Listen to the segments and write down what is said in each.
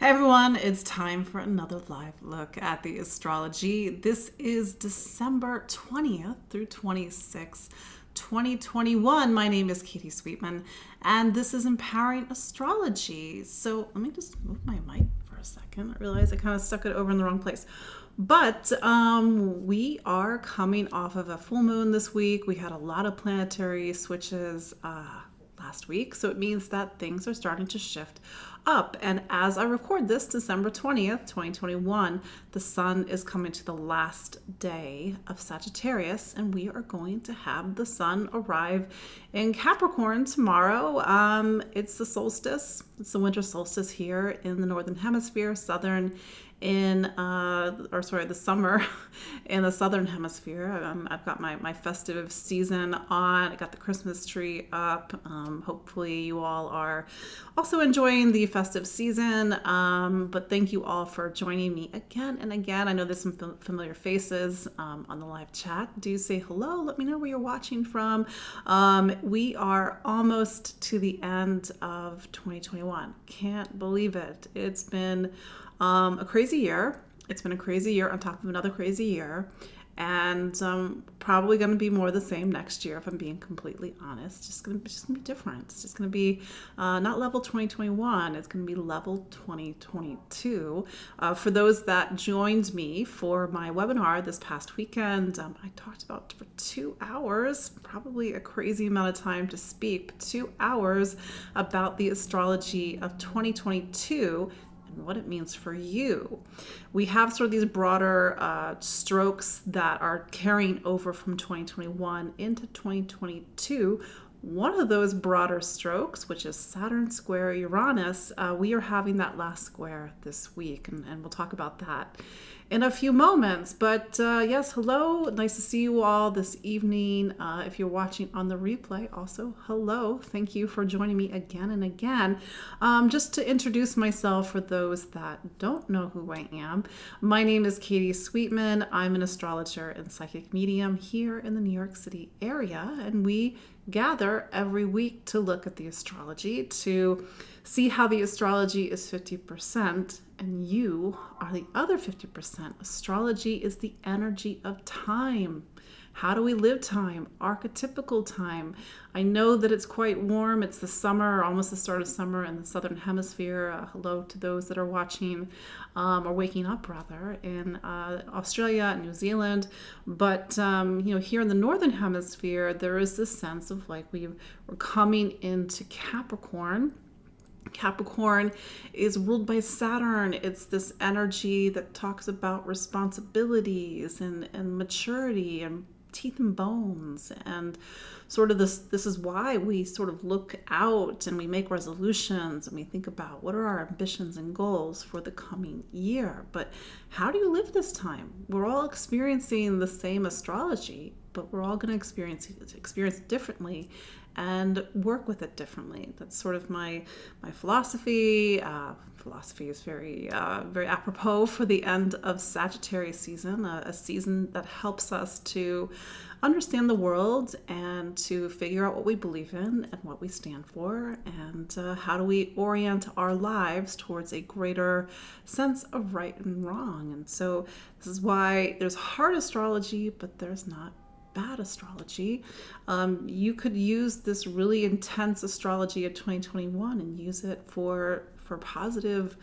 Hey everyone, it's time for another live look at the astrology. This is December 20th through 26th, 2021. My name is Katie Sweetman, and this is Empowering Astrology. So let me just move my mic for a second. I realize I kind of stuck it over in the wrong place. But we are coming off of a full moon this week. We had a lot of planetary switches last week, so it means that things are starting to shift up. And as I record this, December 20th, 2021, the sun is coming to the last day of Sagittarius, and we are going to have the sun arrive in Capricorn tomorrow. It's the solstice. It's the winter solstice here in the Northern Hemisphere, the summer in the Southern Hemisphere. I've got my festive season on. I got the Christmas tree up. Hopefully you all are also enjoying the festive season. But thank you all for joining me again and again. I know there's some familiar faces on the live chat. Do say hello. Let me know where you're watching from. We are almost to the end of 2021. Can't believe it. It's been a crazy year. It's been a crazy year on top of another crazy year, and probably going to be more the same next year if I'm being completely honest. Just gonna be different. It's just going to be not level 2021. It's going to be level 2022. For those that joined me for my webinar this past weekend, I talked about for 2 hours, probably a crazy amount of time to speak, but 2 hours about the astrology of 2022. What it means for you. We have sort of these broader strokes that are carrying over from 2021 into 2022. One of those broader strokes, which is Saturn square Uranus, we are having that last square this week, and we'll talk about that in a few moments. But yes, hello. Nice to see you all this evening. If you're watching on the replay, also hello. Thank you for joining me again and again. Just to introduce myself for those that don't know who I am, my name is Katie Sweetman. I'm an astrologer and psychic medium here in the New York City area, and we gather every week to look at the astrology, to see how the astrology is 50% and you are the other 50%. Astrology is the energy of time. How do we live time? Archetypical time. I know that it's quite warm. It's the summer, almost the start of summer in the Southern Hemisphere. Hello to those that are watching or waking up rather in Australia and New Zealand. But here in the Northern Hemisphere, there is this sense of like we're coming into Capricorn. Capricorn is ruled by Saturn. It's this energy that talks about responsibilities and maturity and teeth and bones, and sort of this is why we sort of look out and we make resolutions and we think about what are our ambitions and goals for the coming year. But how do you live this time? We're all experiencing the same astrology, but we're all going to experience it differently and work with it differently. That's sort of my philosophy. Philosophy is very apropos for the end of Sagittarius season, a season that helps us to understand the world and to figure out what we believe in and what we stand for, and how do we orient our lives towards a greater sense of right and wrong. And so this is why there's hard astrology, but there's not bad astrology. You could use this really intense astrology of 2021 and use it for positive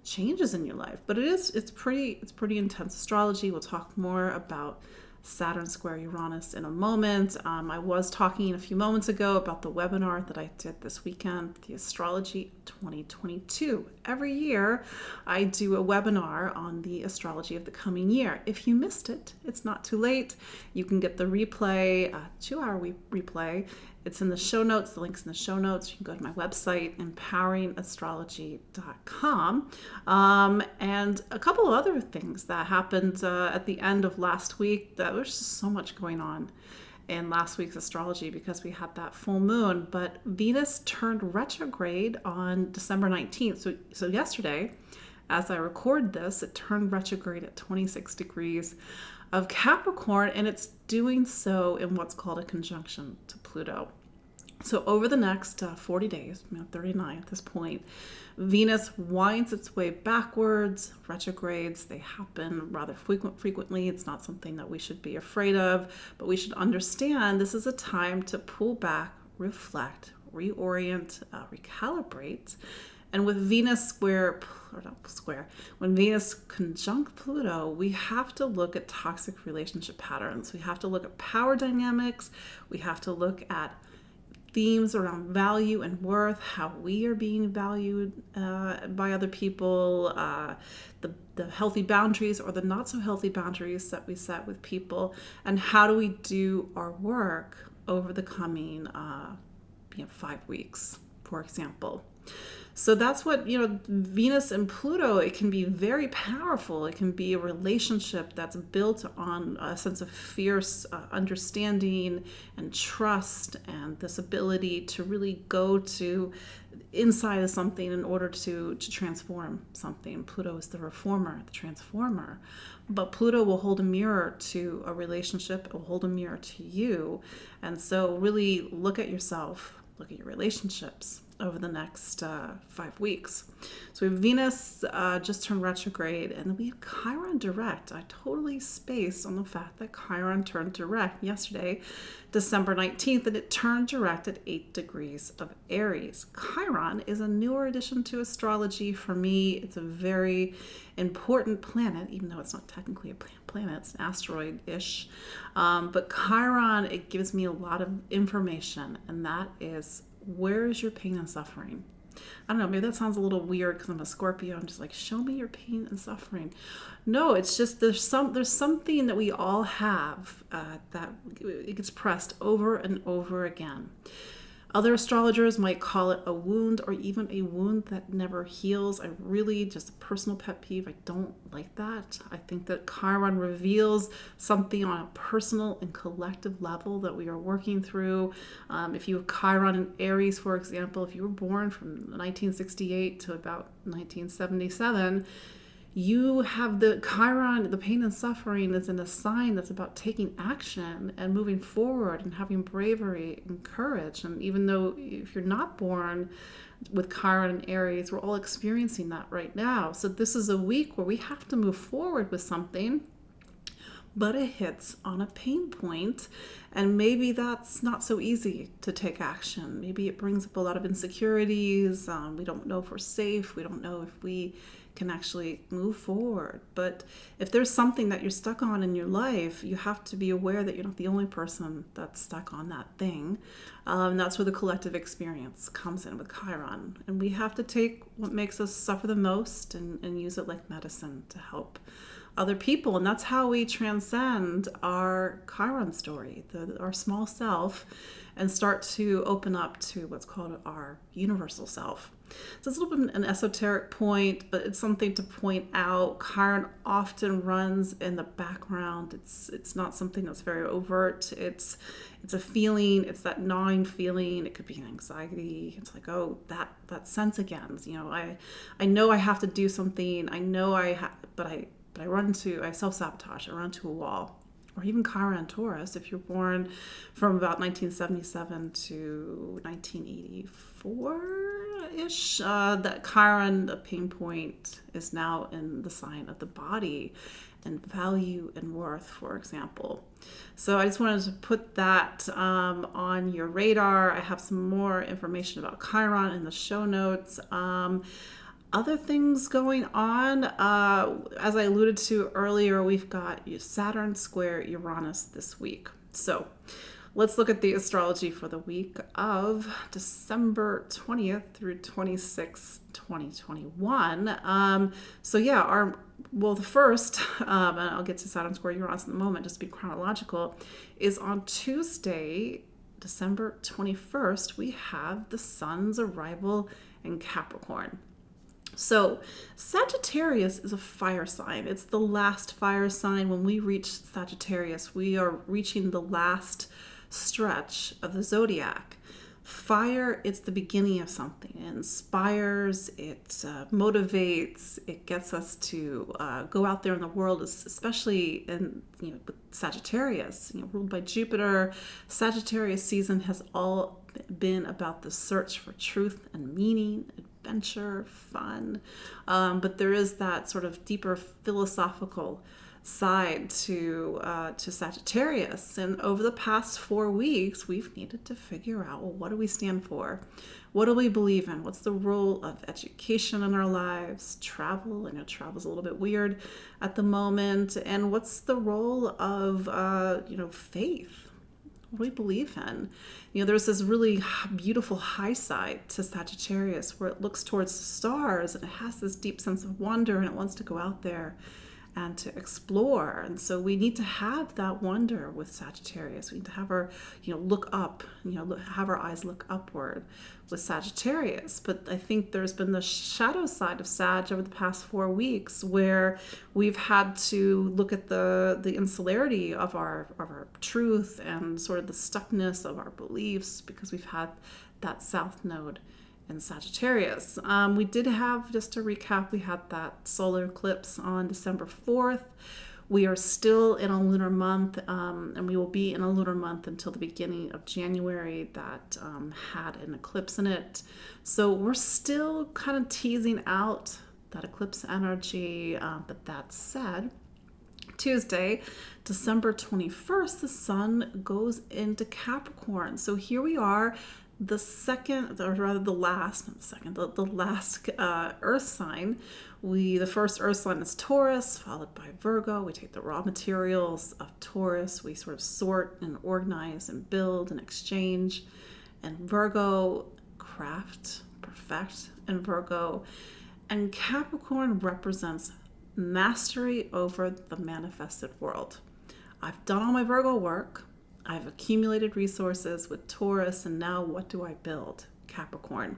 changes in your life. But it's pretty intense astrology. We'll talk more about Saturn square Uranus in a moment. I was talking a few moments ago about the webinar that I did this weekend, the Astrology 2022. Every year I do a webinar on the astrology of the coming year. If you missed it, it's not too late. You can get the replay, 2-hour replay. It's in the show notes. The link's in the show notes. You can go to my website, empoweringastrology.com. And a couple of other things that happened at the end of last week. There was just so much going on in last week's astrology because we had that full moon. But Venus turned retrograde on December 19th. So yesterday, as I record this, it turned retrograde at 26 degrees of Capricorn, and it's doing so in what's called a conjunction to Pluto. So over the next 40 days, 39 at this point, Venus winds its way backwards. Retrogrades, they happen rather frequently. It's not something that we should be afraid of, but we should understand this is a time to pull back, reflect, reorient, recalibrate. And with Venus when Venus conjunct Pluto, we have to look at toxic relationship patterns. We have to look at power dynamics. We have to look at themes around value and worth, how we are being valued by other people, the healthy boundaries or the not so healthy boundaries that we set with people, and how do we do our work over the coming 5 weeks, for example. So that's what, Venus and Pluto, it can be very powerful. It can be a relationship that's built on a sense of fierce understanding and trust, and this ability to really go to inside of something in order to transform something. Pluto is the reformer, the transformer. But Pluto will hold a mirror to a relationship. It will hold a mirror to you. And so really look at yourself, look at your relationships over the next 5 weeks. So we have Venus just turned retrograde, and then we have Chiron direct. I totally spaced on the fact that Chiron turned direct yesterday, December 19th, and it turned direct at 8 degrees of Aries. Chiron is a newer addition to astrology for me. It's a very important planet, even though it's not technically a planet, it's an asteroid-ish. But Chiron, it gives me a lot of information, and that is, where is your pain and suffering? I don't know, maybe that sounds a little weird because I'm a Scorpio. I'm just like, show me your pain and suffering. No, it's just there's something that we all have that it gets pressed over and over again. Other astrologers might call it a wound, or even a wound that never heals. I really, just a personal pet peeve, I don't like that. I think that Chiron reveals something on a personal and collective level that we are working through. If you have Chiron in Aries, for example, if you were born from 1968 to about 1977, you have the Chiron, the pain and suffering is in a sign that's about taking action and moving forward and having bravery and courage. And even though if you're not born with Chiron and Aries, we're all experiencing that right now. So this is a week where we have to move forward with something, but it hits on a pain point, and maybe that's not so easy to take action. Maybe it brings up a lot of insecurities. We don't know if we're safe. We don't know if we can actually move forward. But if there's something that you're stuck on in your life, you have to be aware that you're not the only person that's stuck on that thing. That's where the collective experience comes in with Chiron. And we have to take what makes us suffer the most and use it like medicine to help other people. And that's how we transcend our Chiron story, our small self, and start to open up to what's called our universal self. So it's a little bit an esoteric point, but it's something to point out. Chiron often runs in the background. It's not something that's very overt. It's a feeling. It's that gnawing feeling. It could be an anxiety. It's like, oh, that sense again. I know I have to do something. I know but I self-sabotage. I run into a wall. Or even Chiron Taurus, if you're born from about 1977 to 1984-ish, that Chiron, the pain point, is now in the sign of the body and value and worth, for example. So I just wanted to put that on your radar. I have some more information about Chiron in the show notes. Other things going on, as I alluded to earlier, we've got Saturn square Uranus this week. So let's look at the astrology for the week of December 20th through 26th, 2021. The first, and I'll get to Saturn square Uranus in a moment, just to be chronological, is on Tuesday, December 21st, we have the sun's arrival in Capricorn. So Sagittarius is a fire sign. It's the last fire sign. When we reach Sagittarius, we are reaching the last stretch of the zodiac. Fire, it's the beginning of something. It inspires, it motivates, it gets us to go out there in the world, especially with Sagittarius, ruled by Jupiter. Sagittarius season has all been about the search for truth and meaning, adventure, fun. But there is that sort of deeper philosophical side to Sagittarius. And over the past 4 weeks, we've needed to figure out, well, what do we stand for? What do we believe in? What's the role of education in our lives? Travel, I know travel's a little bit weird at the moment. And what's the role of, faith? What do we believe in? There's this really beautiful high side to Sagittarius where it looks towards the stars and it has this deep sense of wonder and it wants to go out there and to explore. And so we need to have that wonder with Sagittarius. We need to have our, look up, have our eyes look upward with Sagittarius. But I think there's been the shadow side of Sag over the past 4 weeks where we've had to look at the insularity of our truth and sort of the stuckness of our beliefs because we've had that South Node in Sagittarius. We did have, just to recap, we had that solar eclipse on December 4th. We are still in a lunar month, and we will be in a lunar month until the beginning of January that had an eclipse in it. So we're still kind of teasing out that eclipse energy, but that said, Tuesday, December 21st, the sun goes into Capricorn. So here we are, the last earth sign. The first earth sign is Taurus, followed by Virgo. We take the raw materials of Taurus. We sort of sort and organize and build and exchange. And Virgo, craft, perfect, and Virgo. And Capricorn represents mastery over the manifested world. I've done all my Virgo work. I've accumulated resources with Taurus, and now what do I build? Capricorn.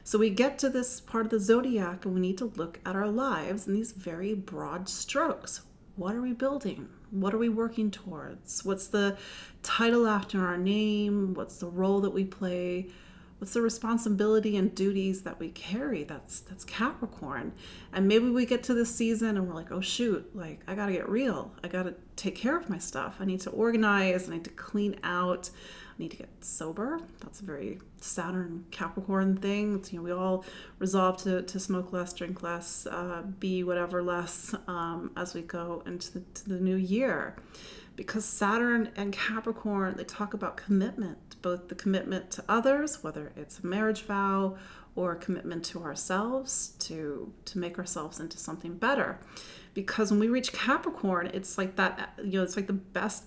So we get to this part of the zodiac and we need to look at our lives in these very broad strokes. What are we building? What are we working towards? What's the title after our name? What's the role that we play? What's the responsibility and duties that we carry? That's Capricorn. And maybe we get to this season and we're like, oh shoot, like I gotta get real. I gotta take care of my stuff. I need to organize. I need to clean out. I need to get sober. That's a very Saturn Capricorn thing. It's, we all resolve to smoke less, drink less, be whatever less as we go into the new year. Because Saturn and Capricorn, they talk about commitment, both the commitment to others, whether it's a marriage vow or a commitment to ourselves to make ourselves into something better. Because when we reach Capricorn, it's like that, it's like the best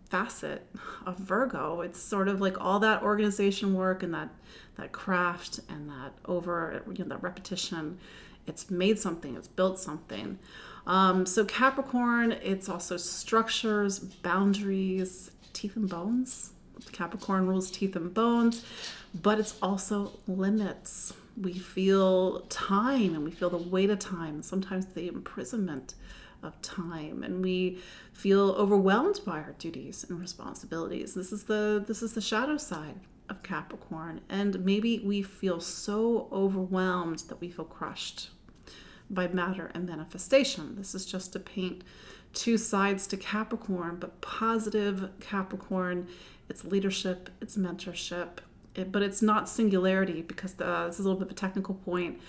facet of Virgo. It's sort of like all that organization work and that craft and that that repetition. It's made something, it's built something. So Capricorn, it's also structures, boundaries, teeth and bones. Capricorn rules teeth and bones, but it's also limits. We feel time and we feel the weight of time, sometimes the imprisonment of time, and we feel overwhelmed by our duties and responsibilities. This is the shadow side of Capricorn, and maybe we feel so overwhelmed that we feel crushed by matter and manifestation. This is just to paint two sides to Capricorn, but positive Capricorn, it's leadership, it's mentorship, but it's not singularity, because this is a little bit of a technical point.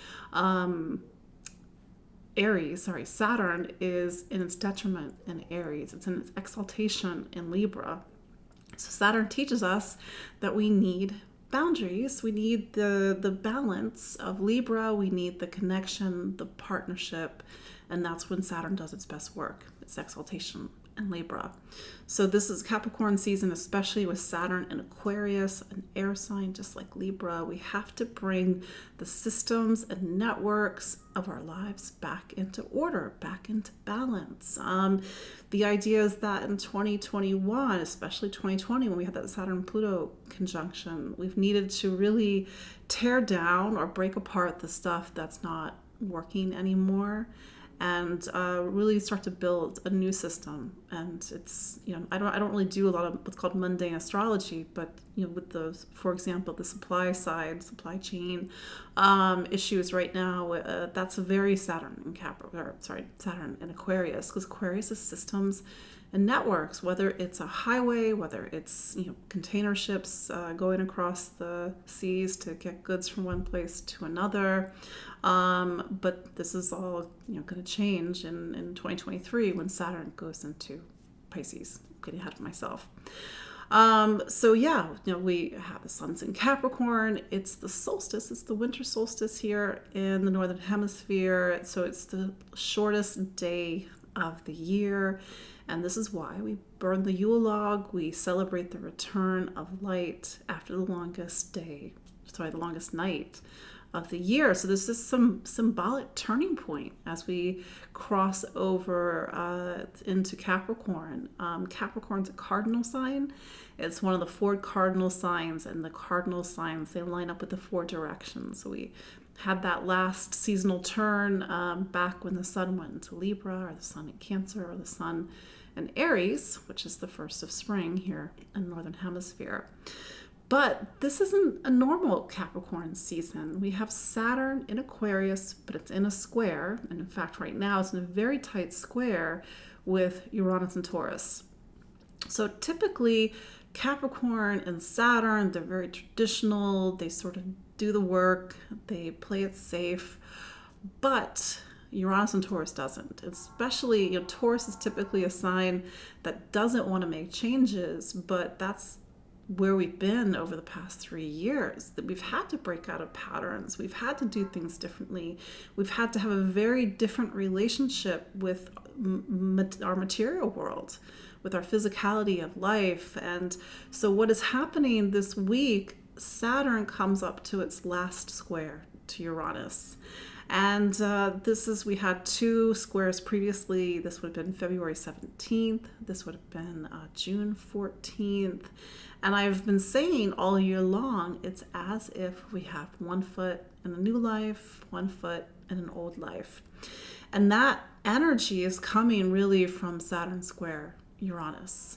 Saturn is in its detriment in Aries. It's in its exaltation in Libra. So Saturn teaches us that we need boundaries. We need the balance of Libra. We need the connection, the partnership, and that's when Saturn does its best work. It's exaltation in Libra. So this is Capricorn season, especially with Saturn in Aquarius, an air sign just like Libra. We have to bring the systems and networks of our lives back into order, back into balance. The idea is that in 2021, especially 2020, when we had that Saturn-Pluto conjunction, we've needed to really tear down or break apart the stuff that's not working anymore and really start to build a new system. And it's, I don't really do a lot of what's called mundane astrology, but with those, for example, the supply chain issues right now, that's a very Saturn in Saturn in Aquarius, because Aquarius is systems and networks, whether it's a highway, whether it's container ships going across the seas to get goods from one place to another. But this is all going to change in 2023 when Saturn goes into Pisces. I'm getting ahead of myself. We have the sun's in Capricorn. It's the solstice. It's the winter solstice here in the Northern Hemisphere. So it's the shortest day of the year. And this is why we burn the Yule log. We celebrate the return of light after the longest night of the year. So this is some symbolic turning point as we cross over into Capricorn. Capricorn's a cardinal sign. It's one of the 4 cardinal signs, and the cardinal signs, they line up with the 4 directions. So we had that last seasonal turn back when the sun went into Libra, or the sun in Cancer, or the sun in Aries, which is the first of spring here in the Northern Hemisphere. But this isn't a normal Capricorn season. We have Saturn in Aquarius, but it's in a square. And in fact, right now it's in a very tight square with Uranus and Taurus. So typically, Capricorn and Saturn, they're very traditional. They sort of do the work. They play it safe. But Uranus and Taurus doesn't. Especially, Taurus is typically a sign that doesn't want to make changes, but that's where we've been over the past 3 years, that we've had to break out of patterns. We've had to do things differently. We've had to have a very different relationship with our material world, with our physicality of life. And so what is happening this week, Saturn comes up to its last square to Uranus. And we had 2 squares previously. This would have been February 17th. This would have been June 14th. And I've been saying all year long, it's as if we have 1 foot in a new life, 1 foot in an old life. And that energy is coming really from Saturn square Uranus.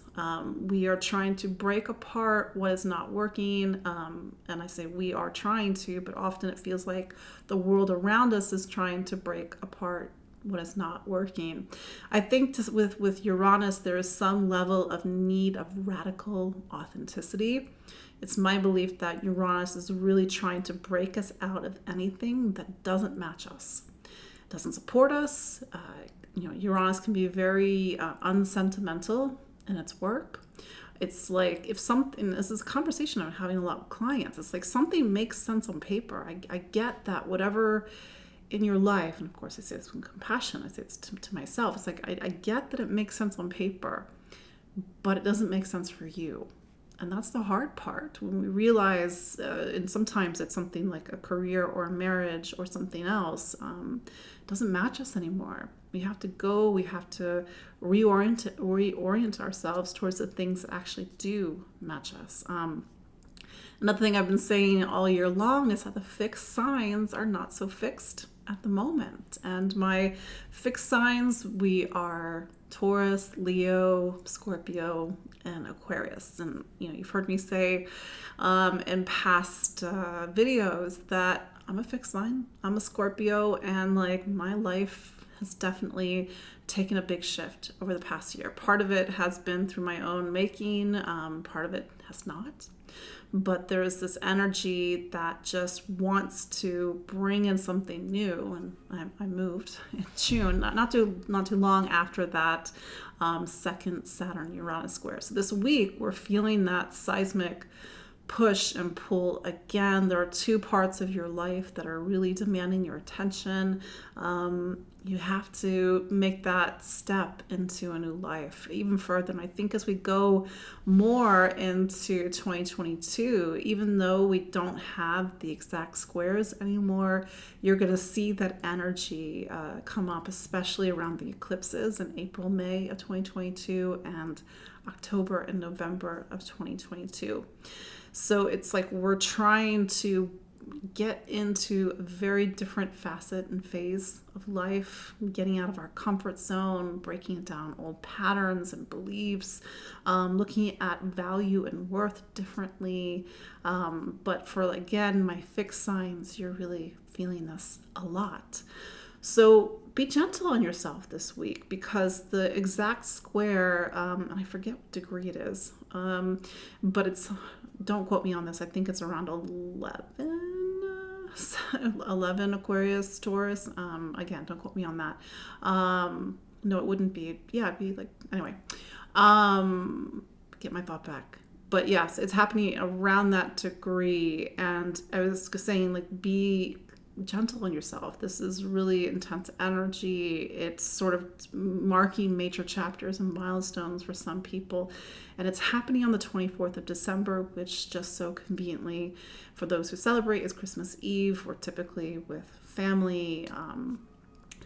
We are trying to break apart what is not working. And I say we are trying to, but often it feels like the world around us is trying to break apart what is not working. I think with Uranus, there is some level of need of radical authenticity. It's my belief that Uranus is really trying to break us out of anything that doesn't match us, doesn't support us. Uranus can be very unsentimental in its work. It's like if something, this is a conversation I'm having a lot with clients. It's like something makes sense on paper. I get that whatever in your life, and of course I say this with compassion, I say it's to myself. It's like I get that it makes sense on paper, but it doesn't make sense for you. And that's the hard part when we realize, and sometimes it's something like a career or a marriage or something else, doesn't match us anymore. We have to reorient ourselves towards the things that actually do match us. Another thing I've been saying all year long is that the fixed signs are not so fixed at the moment. And my fixed signs, we are Taurus, Leo, Scorpio, and Aquarius. And you've heard me say in past videos that I'm a fixed sign. I'm a Scorpio, and my life has definitely taken a big shift over the past year. Part of it has been through my own making. Part of it has not. But there is this energy that just wants to bring in something new, and I moved in June, not too long after that second Saturn-Uranus square. So this week we're feeling that seismic push and pull again. There are 2 parts of your life that are really demanding your attention. You have to make that step into a new life even further. And I think as we go more into 2022, even though we don't have the exact squares anymore, you're going to see that energy come up, especially around the eclipses in April, May of 2022 and October and November of 2022. So it's like we're trying to get into a very different facet and phase of life, getting out of our comfort zone, breaking down old patterns and beliefs, looking at value and worth differently. But for, again, my fixed signs, you're really feeling this a lot. So be gentle on yourself this week, because the exact square, and I forget what degree it is, but it's, don't quote me on this, I think it's around 11 Aquarius, Taurus. Again, don't quote me on that. No, it wouldn't be. Yeah, it'd be like, anyway, get my thought back. But yes, it's happening around that degree. And I was saying, like, be gentle on yourself. This is really intense energy. It's sort of marking major chapters and milestones for some people. And it's happening on the 24th of December, which just so conveniently for those who celebrate is Christmas Eve. We're typically with family,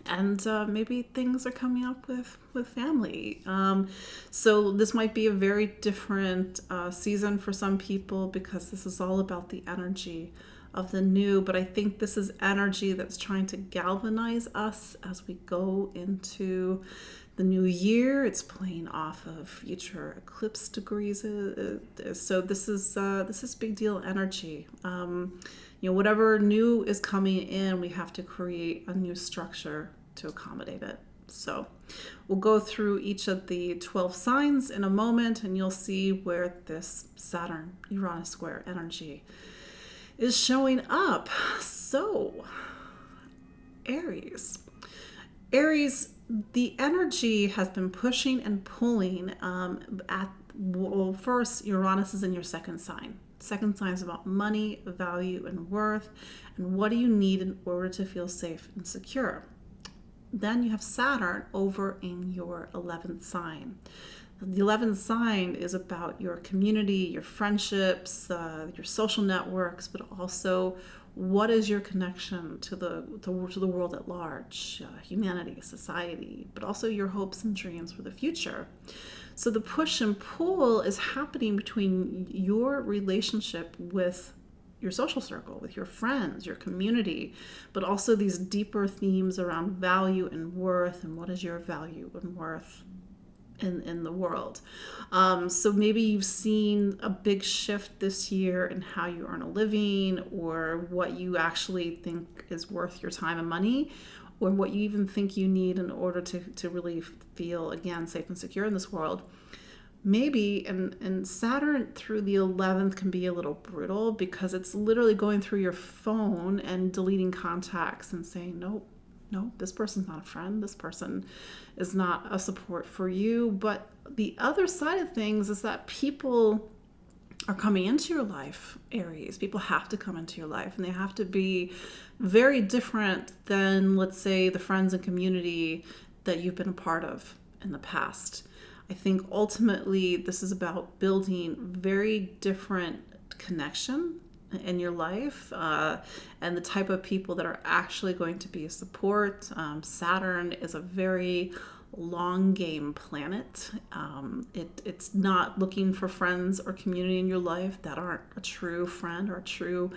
and maybe things are coming up with family. So this might be a very different season for some people, because this is all about the energy of the new. But I think this is energy that's trying to galvanize us as we go into the new year. It's playing off of future eclipse degrees. So this is big deal energy. Whatever new is coming in, we have to create a new structure to accommodate it. So we'll go through each of the 12 signs in a moment, and you'll see where this Saturn Uranus square energy is showing up. So Aries, the energy has been pushing and pulling first, Uranus is in your second sign. Second sign is about money, value, and worth, and what do you need in order to feel safe and secure. Then you have Saturn over in your 11th sign. The 11th sign is about your community, your friendships, your social networks, but also what is your connection to the world at large, humanity, society, but also your hopes and dreams for the future. So the push and pull is happening between your relationship with your social circle, with your friends, your community, but also these deeper themes around value and worth, and what is your value and worth in the world. So maybe you've seen a big shift this year in how you earn a living, or what you actually think is worth your time and money, or what you even think you need in order to really feel, again, safe and secure in this world. Maybe, and Saturn through the 11th can be a little brutal, because it's literally going through your phone and deleting contacts and saying, nope, this person's not a friend. This person is not a support for you. But the other side of things is that people are coming into your life, Aries. People have to come into your life, and they have to be very different than, let's say, the friends and community that you've been a part of in the past. I think ultimately this is about building very different connection in your life, and the type of people that are actually going to be a support. Saturn is a very long game planet. It's not looking for friends or community in your life that aren't a true friend or a true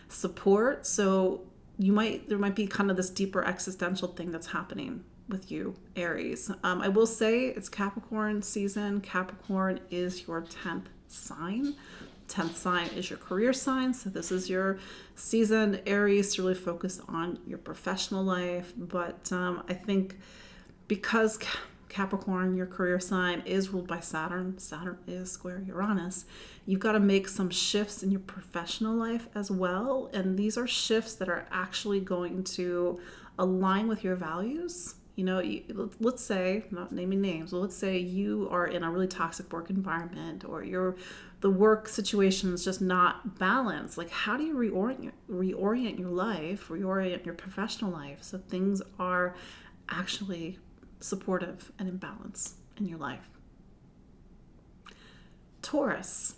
support. So there might be kind of this deeper existential thing that's happening with you, Aries. I will say it's Capricorn season. Capricorn is your 10th sign. 10th sign is your career sign. So this is your season, Aries, to really focus on your professional life. But I think because Capricorn, your career sign, is ruled by Saturn. Saturn is square Uranus. You've got to make some shifts in your professional life as well. And these are shifts that are actually going to align with your values. Let's say, not naming names, but let's say you are in a really toxic work environment, or the work situation is just not balanced. Like, how do you reorient your life, reorient your professional life, so things are actually supportive and in balance in your life? Taurus.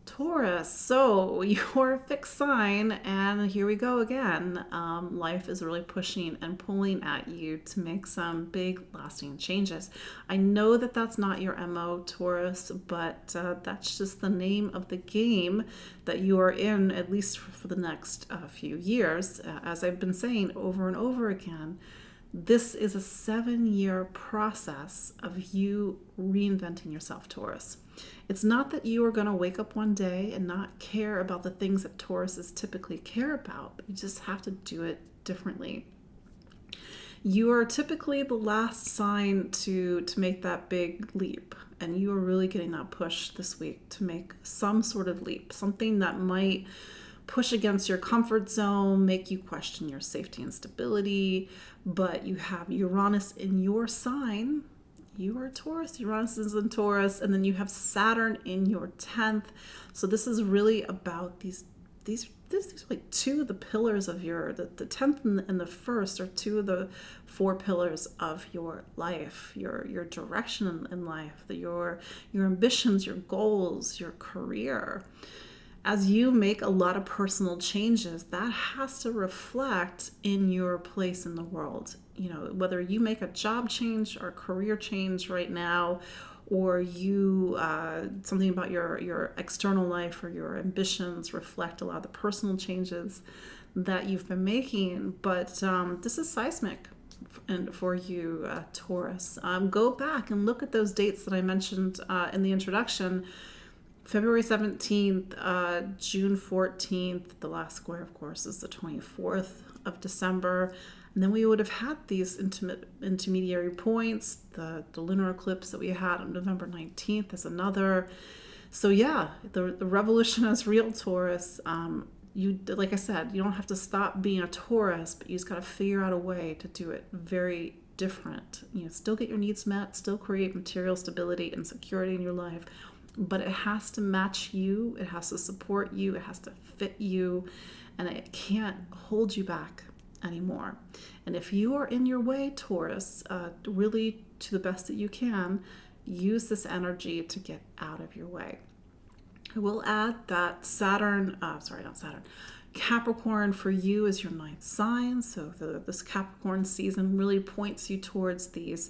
Taurus, so you're a fixed sign, and here we go again. Life is really pushing and pulling at you to make some big, lasting changes. I know that that's not your MO, Taurus, but that's just the name of the game that you are in, at least for the next few years. As I've been saying over and over again, this is a 7-year process of you reinventing yourself, Taurus. It's not that you are going to wake up one day and not care about the things that Tauruses typically care about, but you just have to do it differently. You are typically the last sign to make that big leap, and you are really getting that push this week to make some sort of leap, something that might push against your comfort zone, make you question your safety and stability, but you have Uranus in your sign. You are Taurus, Uranus is in Taurus, and then you have Saturn in your 10th. So this is really about these are like two of the pillars of the 10th and the 1st are two of the 4 pillars of your life, your direction in life, your ambitions, your goals, your career. As you make a lot of personal changes, that has to reflect in your place in the world. You know, whether you make a job change or a career change right now, or you something about your external life or your ambitions reflect a lot of the personal changes that you've been making. But this is seismic and for you, Taurus. Go back and look at those dates that I mentioned in the introduction. February 17th, June 14th, the last square, of course, is the 24th of December. And then we would have had these intermediary points. The lunar eclipse that we had on November 19th is another. So yeah, the revolution is real, Taurus. You, like I said, you don't have to stop being a Taurus, but you just got to figure out a way to do it very different. You know, still get your needs met, still create material stability and security in your life, but it has to match you, it has to support you, it has to fit you, and it can't hold you back anymore. And if you are in your way, Taurus, really to the best that you can, use this energy to get out of your way. I will add that Capricorn for you is your 9th sign. So this Capricorn season really points you towards these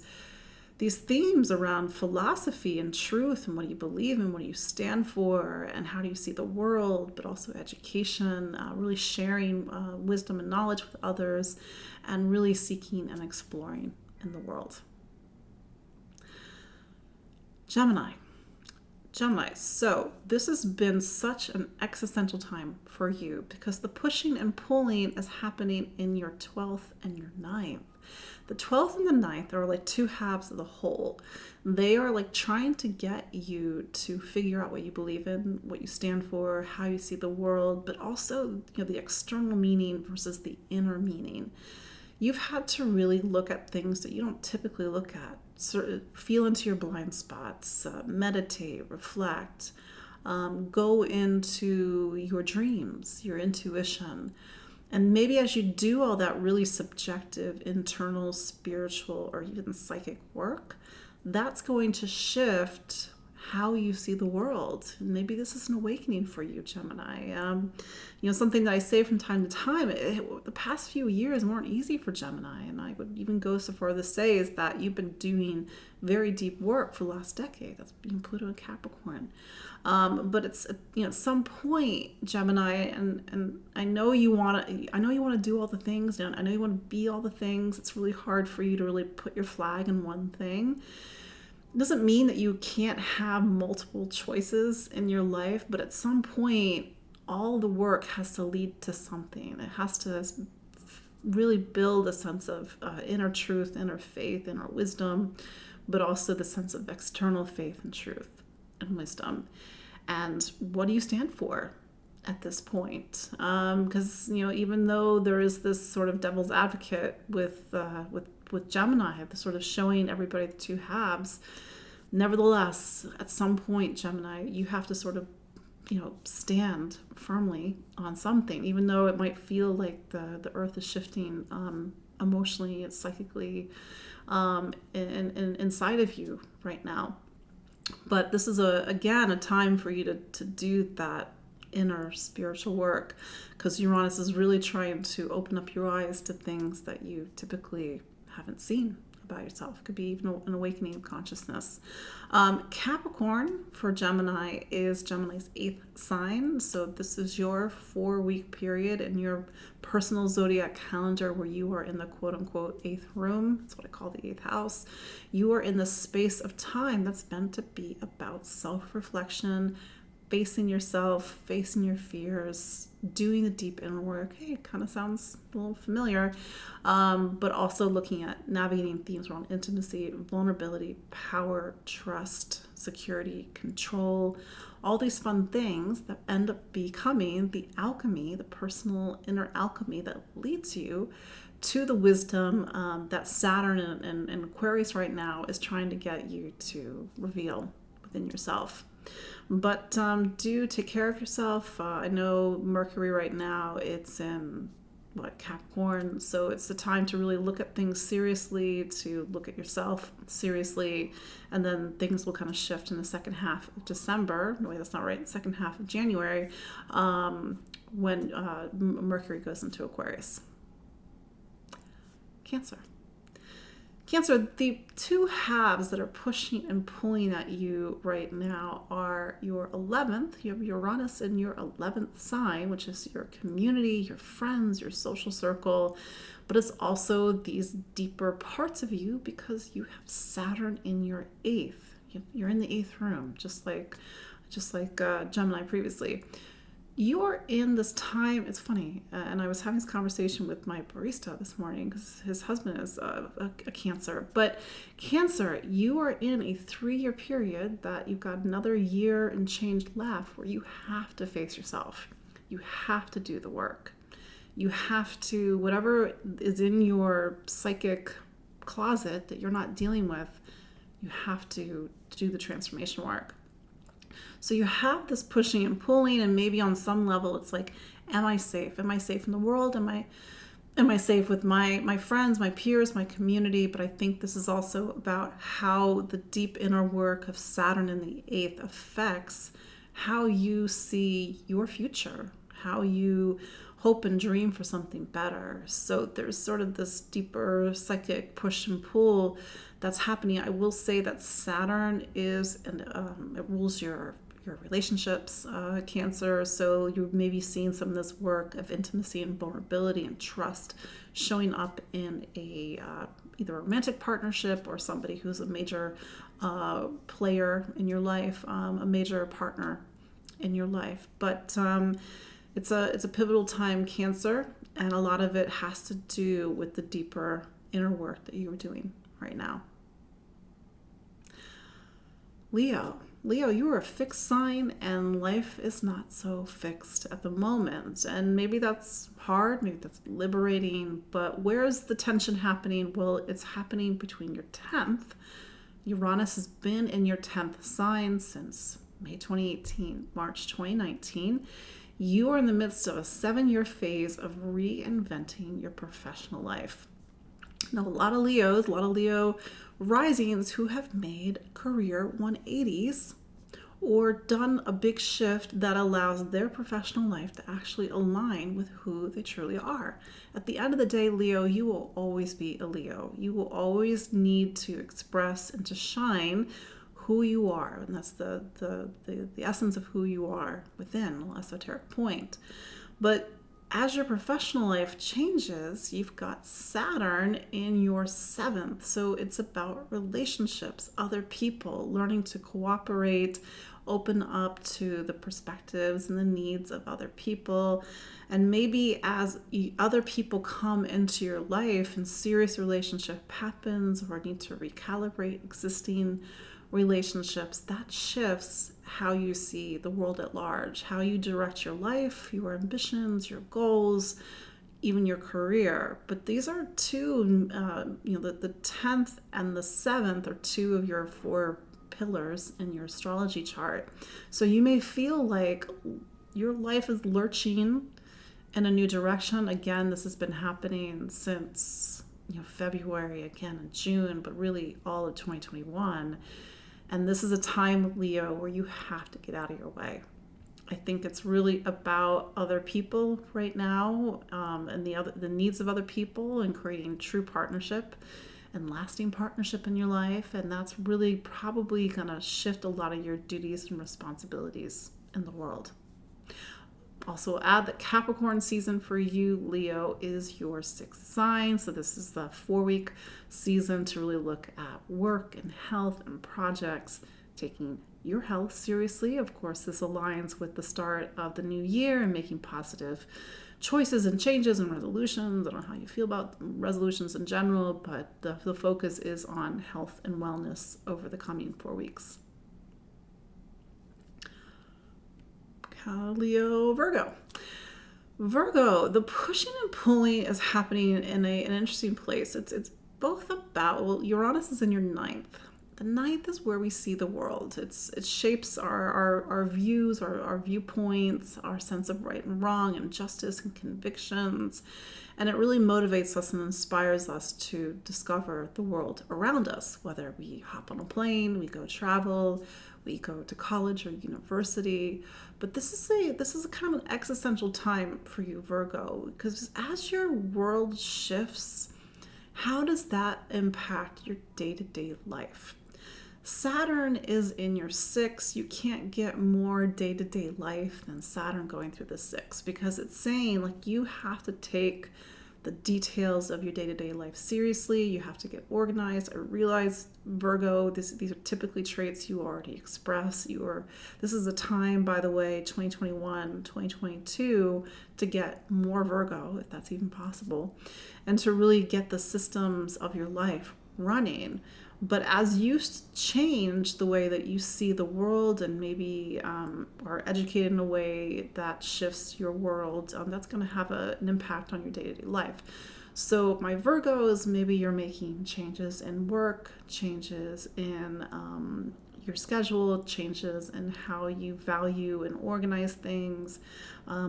themes around philosophy and truth and what you believe in, what do you stand for, and how do you see the world, but also education, really sharing wisdom and knowledge with others, and really seeking and exploring in the world. Gemini, so this has been such an existential time for you because the pushing and pulling is happening in your 12th and your 9th. The 12th and the 9th are like two halves of the whole. They are like trying to get you to figure out what you believe in, what you stand for, how you see the world, but also, the external meaning versus the inner meaning. You've had to really look at things that you don't typically look at. Feel into your blind spots, meditate, reflect, go into your dreams, your intuition. And maybe as you do all that really subjective, internal, spiritual, or even psychic work, that's going to shift how you see the world. Maybe this is an awakening for you, Gemini. Something that I say from time to time, the past few years weren't easy for Gemini, and I would even go so far as to say is that you've been doing very deep work for the last decade. That's being Pluto and Capricorn. But it's at some point, Gemini, and I know you want to do all the things, and I know you want to be all the things. It's really hard for you to really put your flag in one thing. It doesn't mean that you can't have multiple choices in your life, but at some point, all the work has to lead to something. It has to really build a sense of inner truth, inner faith, inner wisdom, but also the sense of external faith and truth and wisdom. And what do you stand for at this point? Because even though there is this sort of devil's advocate with Gemini, the sort of showing everybody the two halves, nevertheless, at some point, Gemini, you have to sort of stand firmly on something, even though it might feel like the earth is shifting emotionally and psychically inside of you right now. But this is again a time for you to do that inner spiritual work, because Uranus is really trying to open up your eyes to things that you typically haven't seen about yourself. It could be even an awakening of consciousness. Capricorn for Gemini is Gemini's 8th sign. So this is your 4-week period in your personal zodiac calendar where you are in the quote unquote 8th room. That's what I call the 8th house. You are in the space of time that's meant to be about self-reflection, facing yourself, facing your fears, doing the deep inner work. Hey, it kind of sounds a little familiar, but also looking at navigating themes around intimacy, vulnerability, power, trust, security, control, all these fun things that end up becoming the alchemy, the personal inner alchemy that leads you to the wisdom that Saturn and Aquarius right now is trying to get you to reveal within yourself. But do take care of yourself. I know Mercury right now, it's in Capricorn, so it's the time to really look at things seriously, to look at yourself seriously, and then things will kind of shift in the second half of December. No, wait, that's not right. Second half of January, when Mercury goes into Aquarius. Cancer. Cancer, the two halves that are pushing and pulling at you right now are your 11th. You have Uranus in your 11th sign, which is your community, your friends, your social circle. But it's also these deeper parts of you because you have Saturn in your 8th. You're in the 8th room, just like Gemini previously. You're in this time, it's funny, and I was having this conversation with my barista this morning because his husband is a Cancer. But Cancer, you are in a 3-year period that you've got another year and change left where you have to face yourself. You have to do the work. You have to, whatever is in your psychic closet that you're not dealing with, you have to do the transformation work. So you have this pushing and pulling, and maybe on some level it's like, am I safe? Am I safe in the world? Am I safe with my friends, my peers, my community? But I think this is also about how the deep inner work of Saturn in the 8th affects how you see your future, how you hope and dream for something better. So there's sort of this deeper psychic push and pull that's happening. I will say that Saturn is, and it rules your relationships, Cancer. So you're maybe seeing some of this work of intimacy and vulnerability and trust showing up in a either a romantic partnership or somebody who's a major player in your life, a major partner in your life. But it's a pivotal time, Cancer, and a lot of it has to do with the deeper inner work that you are doing right now. Leo, you are a fixed sign and life is not so fixed at the moment. And maybe that's hard, maybe that's liberating, but where's the tension happening? Well, it's happening between your 10th. Uranus has been in your 10th sign since May 2018, March 2019. You are in the midst of a 7-year phase of reinventing your professional life. Now, a lot of Leo risings who have made career 180s or done a big shift that allows their professional life to actually align with who they truly are. At the end of the day, Leo, you will always be a Leo. You will always need to express and to shine who you are, and that's the essence of who you are within an esoteric point. But as your professional life changes, you've got Saturn in your 7th. So it's about relationships, other people, learning to cooperate, open up to the perspectives and the needs of other people. And maybe as other people come into your life and serious relationship happens or need to recalibrate existing relationships, that shifts how you see the world at large, how you direct your life, your ambitions, your goals, even your career. But these are two, the 10th and the 7th are two of your 4 pillars in your astrology chart. So you may feel like your life is lurching in a new direction. Again, this has been happening since February, again in June, but really all of 2021. And this is a time, Leo, where you have to get out of your way. I think it's really about other people right now, and the needs of other people, and creating true partnership and lasting partnership in your life. And that's really probably going to shift a lot of your duties and responsibilities in the world. Also add that Capricorn season for you, Leo, is your 6th sign. So this is the 4-week season to really look at work and health and projects, taking your health seriously. Of course, this aligns with the start of the new year and making positive choices and changes and resolutions. I don't know how you feel about resolutions in general, but the focus is on health and wellness over the coming 4 weeks. Leo, Virgo. Virgo, the pushing and pulling is happening in an interesting place. It's both about, well, Uranus is in your 9th. The 9th is where we see the world. It shapes our views, our viewpoints, our sense of right and wrong and justice and convictions. And it really motivates us and inspires us to discover the world around us, whether we hop on a plane, we go travel, we go to college or university. But this is a kind of an existential time for you, Virgo, because as your world shifts, how does that impact your day-to-day life? Saturn is in your 6th. You can't get more day-to-day life than Saturn going through the 6th, because it's saying like you have to take the details of your day-to-day life seriously. You have to get organized. I realize, Virgo, these are typically traits you already express. This is a time, by the way, 2021, 2022, to get more Virgo, if that's even possible, and to really get the systems of your life running. But as you change the way that you see the world and maybe are educated in a way that shifts your world, that's going to have an impact on your day-to-day life. So my Virgos, maybe you're making changes in work, changes in your schedule, changes in how you value and organize things.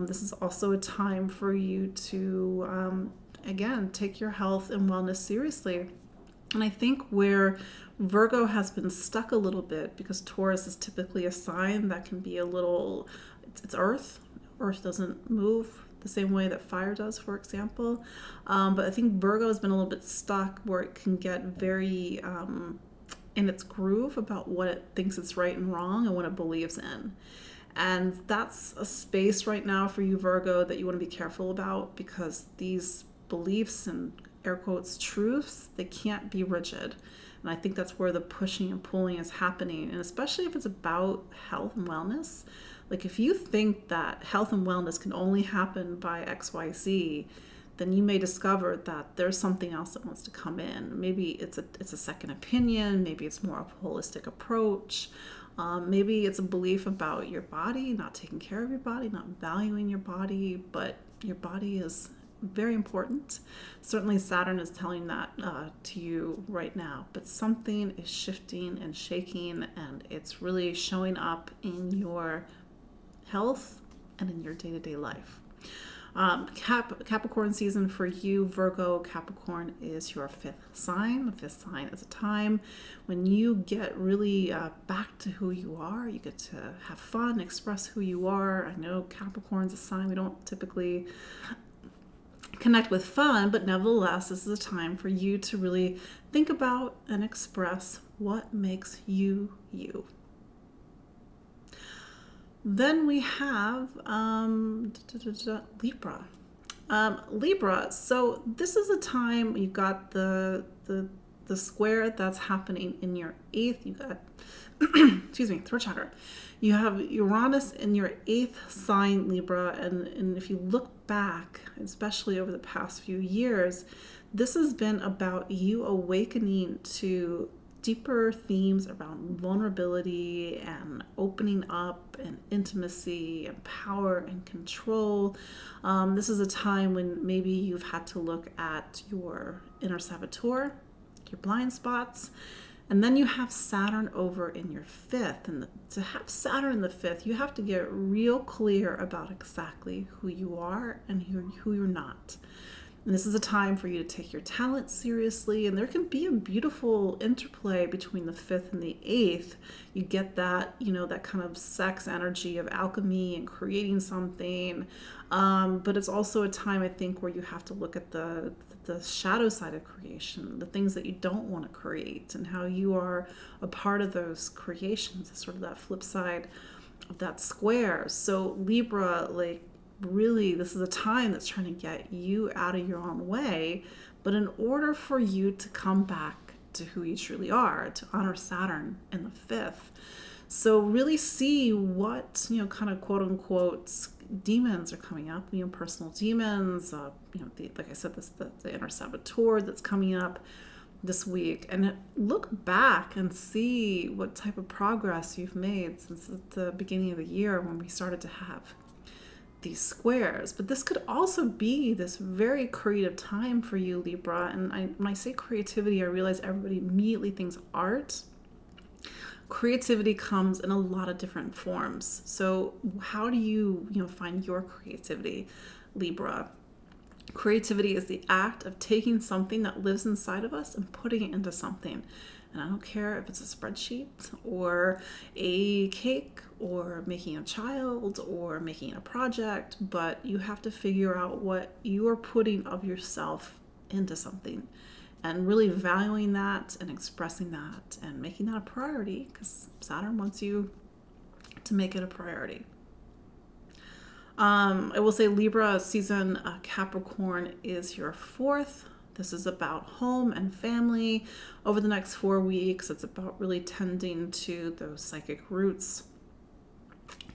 This is also a time for you to, again, take your health and wellness seriously. And I think where Virgo has been stuck a little bit, because Taurus is typically a sign that can be a little, it's Earth. Earth doesn't move the same way that fire does, for example. But I think Virgo has been a little bit stuck where it can get very in its groove about what it thinks is right and wrong and what it believes in. And that's a space right now for you, Virgo, that you want to be careful about, because these beliefs and air quotes truths, they can't be rigid. And I think that's where the pushing and pulling is happening. And especially if it's about health and wellness, like if you think that health and wellness can only happen by XYZ, then you may discover that there's something else that wants to come in. Maybe it's a second opinion. Maybe it's more of a holistic approach. Maybe it's a belief about your body, not taking care of your body, not valuing your body, but your body is very important. Certainly Saturn is telling that to you right now, but something is shifting and shaking, and it's really showing up in your health and in your day-to-day life. Capricorn season for you, Virgo. Capricorn is your 5th sign. The 5th sign is a time when you get really back to who you are. You get to have fun, express who you are. I know Capricorn's a sign we don't typically connect with fun, but nevertheless, this is a time for you to really think about and express what makes you you. Then we have Libra. Libra, so this is a time you've got the square that's happening in your 8th. You got, excuse me, throat chakra. You have Uranus in your 8th sign, Libra, and if you look back, especially over the past few years, this has been about you awakening to deeper themes around vulnerability and opening up and intimacy and power and control. This is a time when maybe you've had to look at your inner saboteur, your blind spots, and then you have Saturn over in your 5th. And to have Saturn in the 5th, you have to get real clear about exactly who you are and who you're not. And this is a time for you to take your talent seriously, and there can be a beautiful interplay between the 5th and the 8th. You get that, that kind of sex energy of alchemy and creating something. But it's also a time, I think, where you have to look at the shadow side of creation, the things that you don't want to create, and how you are a part of those creations. It's sort of that flip side of that square. So Libra, really, this is a time that's trying to get you out of your own way, but in order for you to come back to who you truly are, to honor Saturn in the 5th. So really see what, kind of quote unquote demons are coming up, personal demons, like I said, the inner saboteur that's coming up this week, and look back and see what type of progress you've made since the beginning of the year when we started to have these squares. But this could also be this very creative time for you, Libra. And when I say creativity, I realize everybody immediately thinks art. Creativity comes in a lot of different forms. So how do you, find your creativity, Libra? Creativity is the act of taking something that lives inside of us and putting it into something. And I don't care if it's a spreadsheet or a cake or making a child or making a project, but you have to figure out what you are putting of yourself into something and really valuing that and expressing that and making that a priority, because Saturn wants you to make it a priority. I will say Libra season, Capricorn is your 4th. This is about home and family. Over the next 4 weeks, it's about really tending to those psychic roots,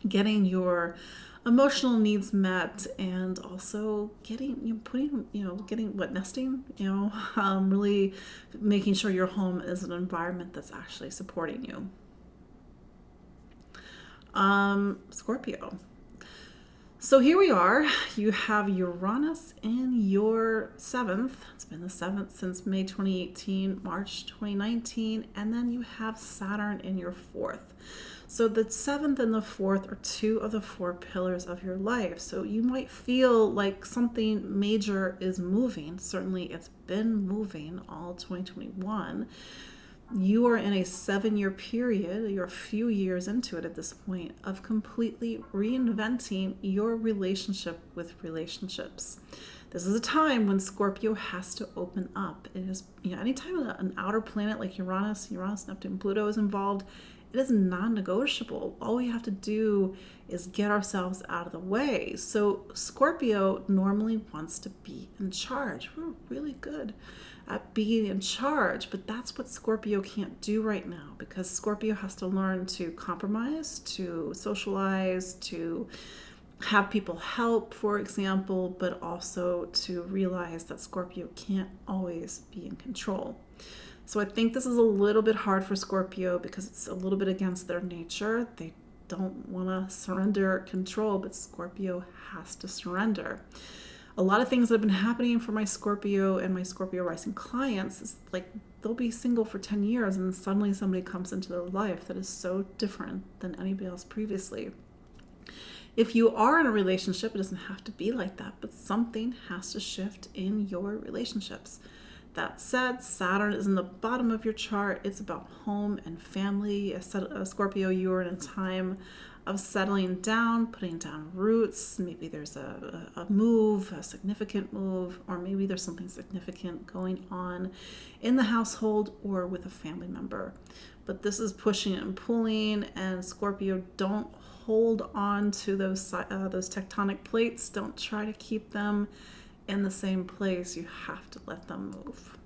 getting your emotional needs met, and also nesting, really making sure your home is an environment that's actually supporting you. Scorpio. So here we are. You have Uranus in your 7th. It's been the 7th since May 2018, March 2019. And then you have Saturn in your 4th. So the 7th and the 4th are 2 of the 4 pillars of your life. So you might feel like something major is moving. Certainly it's been moving all 2021. You are in a 7-year period, you're a few years into it at this point, of completely reinventing your relationship with relationships. This is a time when Scorpio has to open up. It is, anytime an outer planet like Uranus, Neptune, Pluto is involved, it is non-negotiable. All we have to do is get ourselves out of the way. So Scorpio normally wants to be in charge. We're really good at being in charge, but that's what Scorpio can't do right now, because Scorpio has to learn to compromise, to socialize, to have people help, for example, but also to realize that Scorpio can't always be in control. So I think this is a little bit hard for Scorpio because it's a little bit against their nature. They don't want to surrender control, but Scorpio has to surrender. A lot of things that have been happening for my Scorpio and my Scorpio rising clients is like they'll be single for 10 years and suddenly somebody comes into their life that is so different than anybody else previously. If you are in a relationship, it doesn't have to be like that, but something has to shift in your relationships. That said, Saturn is in the bottom of your chart. It's about home and family. Scorpio, you are in a time of settling down, putting down roots. Maybe there's a move, a significant move, or maybe there's something significant going on in the household or with a family member. But this is pushing and pulling, and Scorpio, don't hold on to those tectonic plates. Don't try to keep them in the same place. You have to let them move.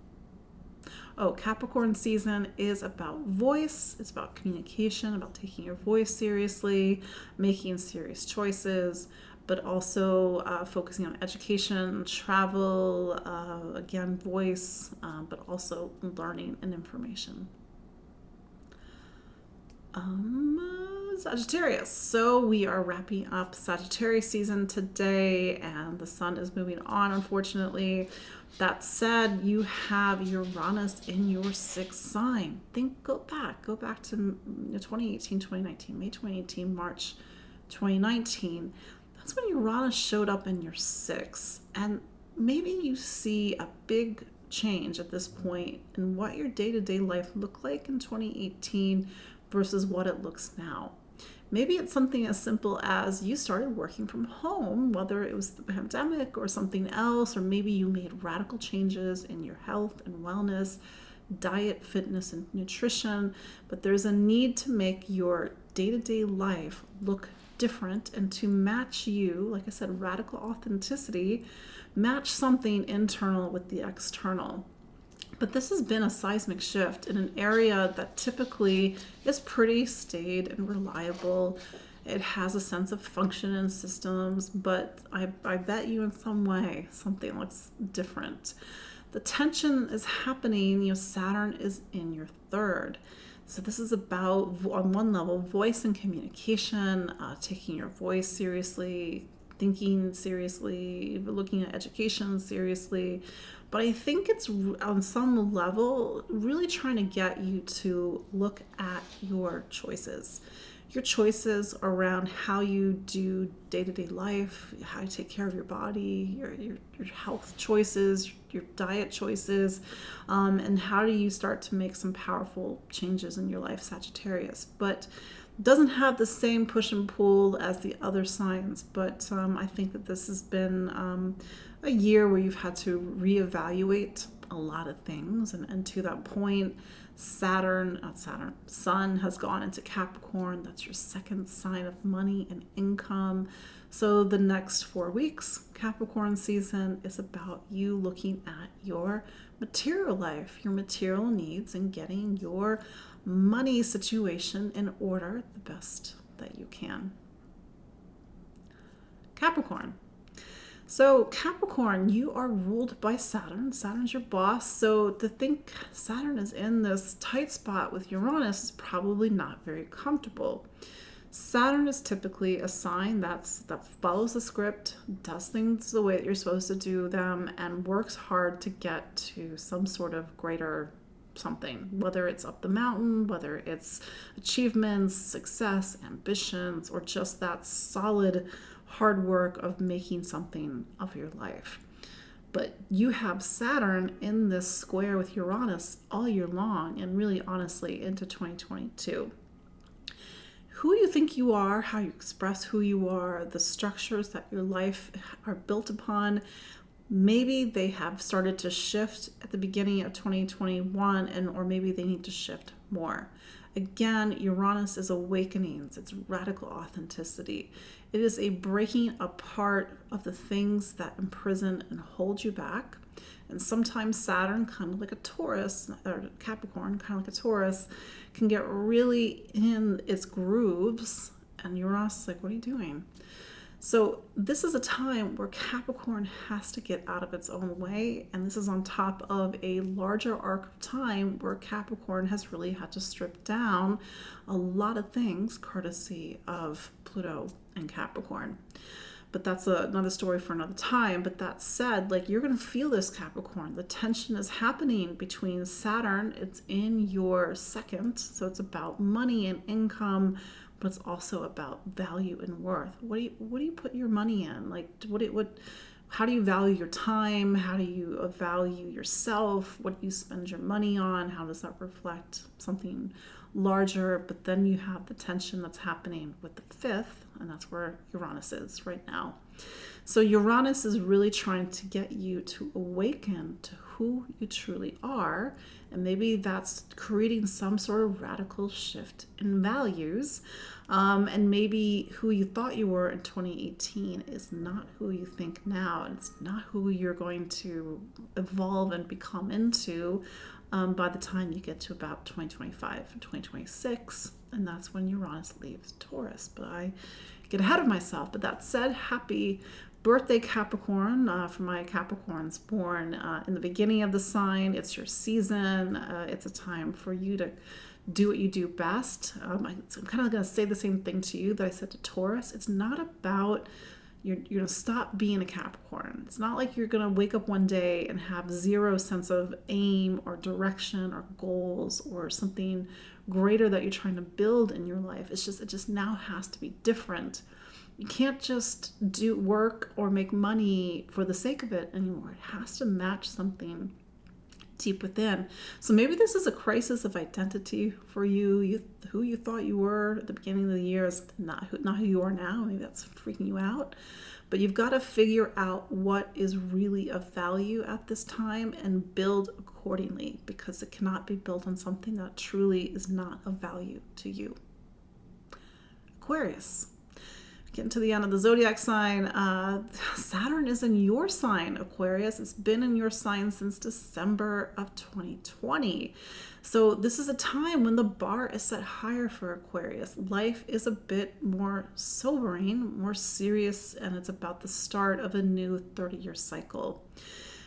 Oh, Capricorn season is about voice. It's about communication, about taking your voice seriously, making serious choices, but also focusing on education, travel, again, voice, but also learning and information. Sagittarius. So we are wrapping up Sagittarius season today, and the sun is moving on, unfortunately. That said, you have Uranus in your 6th sign. Go back to 2018, 2019, May 2018, March 2019. That's when Uranus showed up in your 6th. And maybe you see a big change at this point in what your day-to-day life looked like in 2018 versus what it looks now. Maybe it's something as simple as you started working from home, whether it was the pandemic or something else, or maybe you made radical changes in your health and wellness, diet, fitness, and nutrition, but there's a need to make your day-to-day life look different and to match you, like I said, radical authenticity, match something internal with the external. But this has been a seismic shift in an area that typically is pretty staid and reliable. It has a sense of function and systems, but I bet you in some way something looks different. The tension is happening, Saturn is in your third. So this is about, on one level, voice and communication, taking your voice seriously, thinking seriously, looking at education seriously. But I think it's on some level really trying to get you to look at your choices. Your choices around how you do day-to-day life, how you take care of your body, your health choices, your diet choices, and how do you start to make some powerful changes in your life, Sagittarius. But doesn't have the same push and pull as the other signs, but I think that this has been a year where you've had to reevaluate a lot of things, and to that point, Sun has gone into Capricorn. That's your second sign of money and income. So the next 4 weeks, Capricorn season, is about you looking at your material life, your material needs, and getting your money situation in order the best that you can. Capricorn. So Capricorn, you are ruled by Saturn. Saturn's your boss. So to think Saturn is in this tight spot with Uranus is probably not very comfortable. Saturn is typically a sign that follows the script, does things the way that you're supposed to do them, and works hard to get to some sort of greater something, whether it's up the mountain, whether it's achievements, success, ambitions, or just that solid hard work of making something of your life. But you have Saturn in this square with Uranus all year long, and really honestly into 2022. Who you think you are, how you express who you are, the structures that your life are built upon, maybe they have started to shift at the beginning of 2021, or maybe they need to shift more. Again, Uranus is awakenings. It's radical authenticity. It is a breaking apart of the things that imprison and hold you back. And sometimes Saturn, kind of like a Taurus, or Capricorn, kind of like a Taurus, can get really in its grooves. And Uranus is like, what are you doing? So this is a time where Capricorn has to get out of its own way, and this is on top of a larger arc of time where Capricorn has really had to strip down a lot of things courtesy of Pluto and Capricorn. But that's another story for another time. But that said, you're going to feel this, Capricorn. The tension is happening between Saturn. It's in your second, so it's about money and income, but it's also about value and worth. What do you put your money in? How do you value your time? How do you value yourself? What do you spend your money on? How does that reflect something larger? But then you have the tension that's happening with the fifth, and that's where Uranus is right now. So Uranus is really trying to get you to awaken to who you truly are, and maybe that's creating some sort of radical shift in values, and maybe who you thought you were in 2018 is not who you think now, and it's not who you're going to evolve and become into by the time you get to about 2025 and 2026, and that's when Uranus leaves Taurus. But I get ahead of myself. But that said, happy birthday, Capricorn, for my Capricorns born in the beginning of the sign. It's your season. It's a time for you to do what you do best. I'm kind of going to say the same thing to you that I said to Taurus. It's not about you're going to stop being a Capricorn. It's not like you're going to wake up one day and have zero sense of aim or direction or goals or something greater that you're trying to build in your life. It just now has to be different You can't just do work or make money for the sake of it anymore. It has to match something deep within. So maybe this is a crisis of identity for you. Who you thought you were at the beginning of the year is not who you are now. Maybe that's freaking you out. But you've got to figure out what is really of value at this time and build accordingly, because it cannot be built on something that truly is not of value to you. Aquarius. Getting to the end of the zodiac sign, Saturn is in your sign, Aquarius. It's been in your sign since December of 2020. So this is a time when the bar is set higher for Aquarius. Life is a bit more sobering, more serious, and it's about the start of a new 30-year cycle.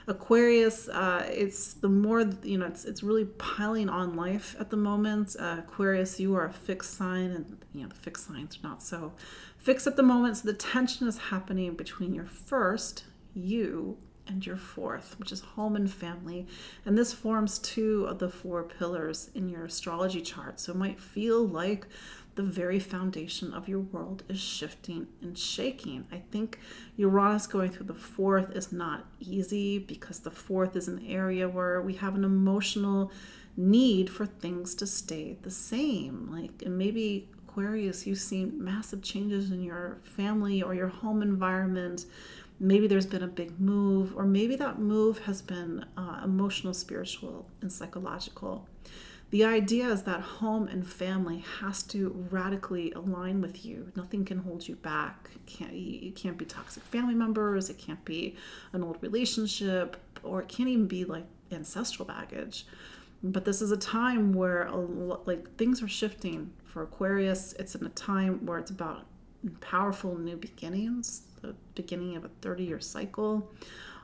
Aquarius, it's the more, it's really piling on life at the moment. Aquarius, you are a fixed sign, and the fixed signs are not so fixed at the moment. So the tension is happening between your first, you, and your fourth, which is home and family. And this forms two of the four pillars in your astrology chart. So it might feel like the very foundation of your world is shifting and shaking. I think Uranus going through the fourth is not easy, because the fourth is an area where we have an emotional need for things to stay the same. And maybe Aquarius, you've seen massive changes in your family or your home environment. Maybe there's been a big move, or maybe that move has been emotional, spiritual, and psychological. The idea is that home and family has to radically align with you. Nothing can hold you back. It can't be toxic family members. It can't be an old relationship, or it can't even be like ancestral baggage. But this is a time where things are shifting for Aquarius. It's in a time where it's about powerful new beginnings, the beginning of a 30-year cycle.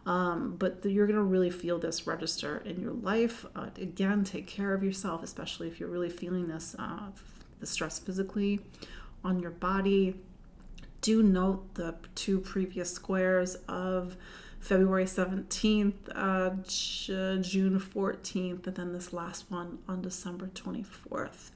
But you're going to really feel this register in your life. Again, take care of yourself, especially if you're really feeling this the stress physically on your body. Do note the two previous squares of February 17th, June 14th, and then this last one on December 24th.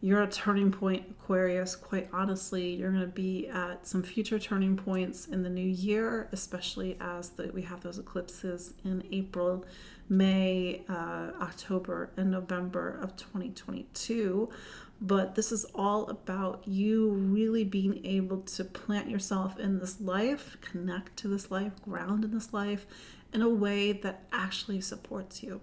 You're at a turning point, Aquarius. Quite honestly, you're going to be at some future turning points in the new year, especially as we have those eclipses in April, May, October, and November of 2022. But this is all about you really being able to plant yourself in this life, connect to this life, ground in this life in a way that actually supports you.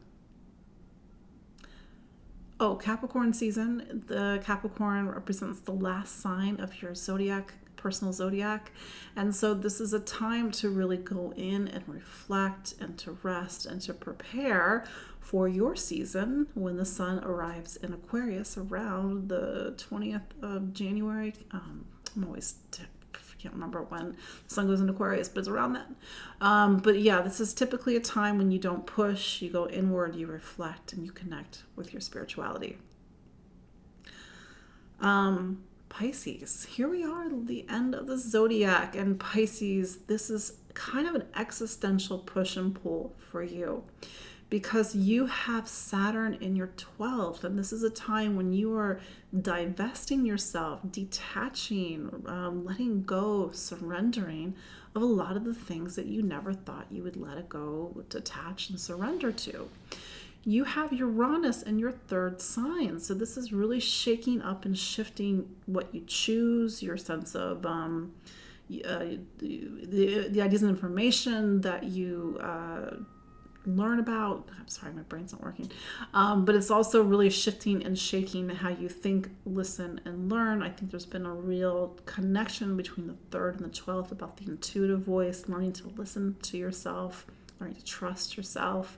Oh, Capricorn season. The Capricorn represents the last sign of your zodiac, personal zodiac. And so this is a time to really go in and reflect and to rest and to prepare for your season when the sun arrives in Aquarius around the 20th of January. Can't remember when the sun goes into Aquarius, but it's around then. But yeah, this is typically a time when you don't push, you go inward, you reflect, and you connect with your spirituality. Pisces, here we are at the end of the zodiac, and Pisces, this is kind of an existential push and pull for you, because you have Saturn in your 12th, and this is a time when you are divesting yourself, detaching, letting go, surrendering of a lot of the things that you never thought you would let it go, detach, and surrender to. You have Uranus in your third sign, so this is really shaking up and shifting what you choose, your sense of the ideas and information that you learn about. I'm sorry, my brain's not working. But it's also really shifting and shaking how you think, listen, and learn. I think there's been a real connection between the 3rd and the 12th about the intuitive voice, learning to listen to yourself, learning to trust yourself.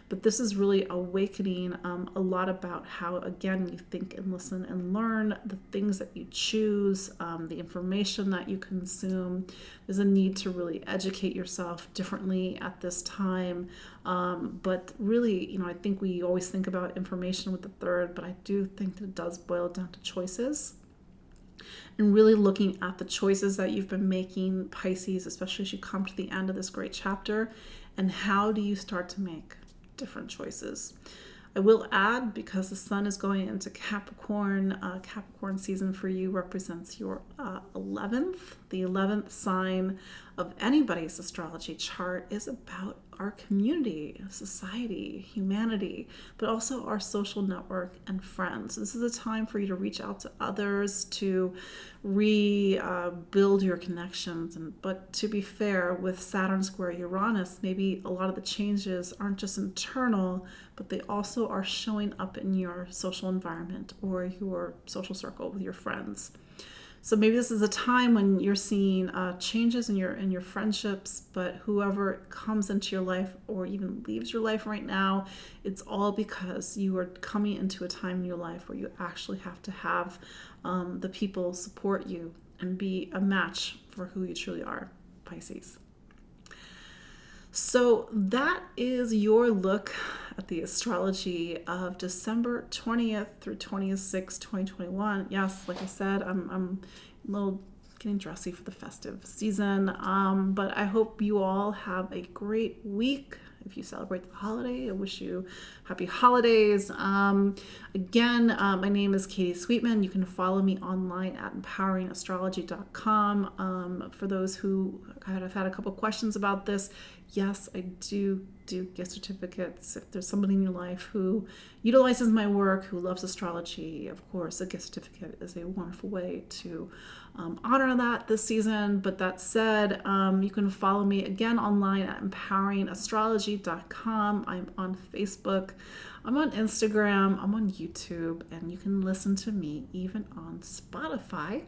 But this is really awakening a lot about how, again, you think and listen and learn, the things that you choose, the information that you consume. There's a need to really educate yourself differently at this time. But really, I think we always think about information with the 3rd, but I do think that it does boil down to choices. And really looking at the choices that you've been making, Pisces, especially as you come to the end of this great chapter, and how do you start to make different choices. I will add, because the sun is going into Capricorn, Capricorn season for you represents your 11th. The 11th sign of anybody's astrology chart is about our community, society, humanity, but also our social network and friends. This is a time for you to reach out to others, to rebuild your connections. But to be fair, with Saturn square Uranus, maybe a lot of the changes aren't just internal, but they also are showing up in your social environment or your social circle with your friends. So maybe this is a time when you're seeing changes in your friendships, but whoever comes into your life or even leaves your life right now, it's all because you are coming into a time in your life where you actually have to have the people support you and be a match for who you truly are, Pisces. So that is your look at the astrology of December 20th through 26th, 2021. Yes, like I said, I'm a little getting dressy for the festive season, but I hope you all have a great week. If you celebrate the holiday, I wish you happy holidays. Again, my name is Katie Sweetman. You can follow me online at empoweringastrology.com. For those who have had a couple questions about this, yes, I do gift certificates. If there's somebody in your life who utilizes my work, who loves astrology, of course, a gift certificate is a wonderful way to honor that this season. But that said, you can follow me again online at empoweringastrology.com. I'm on Facebook, I'm on Instagram, I'm on YouTube, and you can listen to me even on Spotify.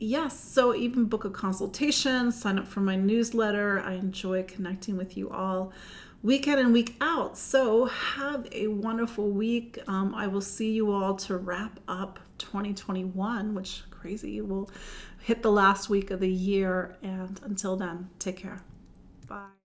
Yes, so even book a consultation, sign up for my newsletter. I enjoy connecting with you all week in and week out. So have a wonderful week. I will see you all to wrap up 2021, which crazy. We'll hit the last week of the year. And until then, take care. Bye.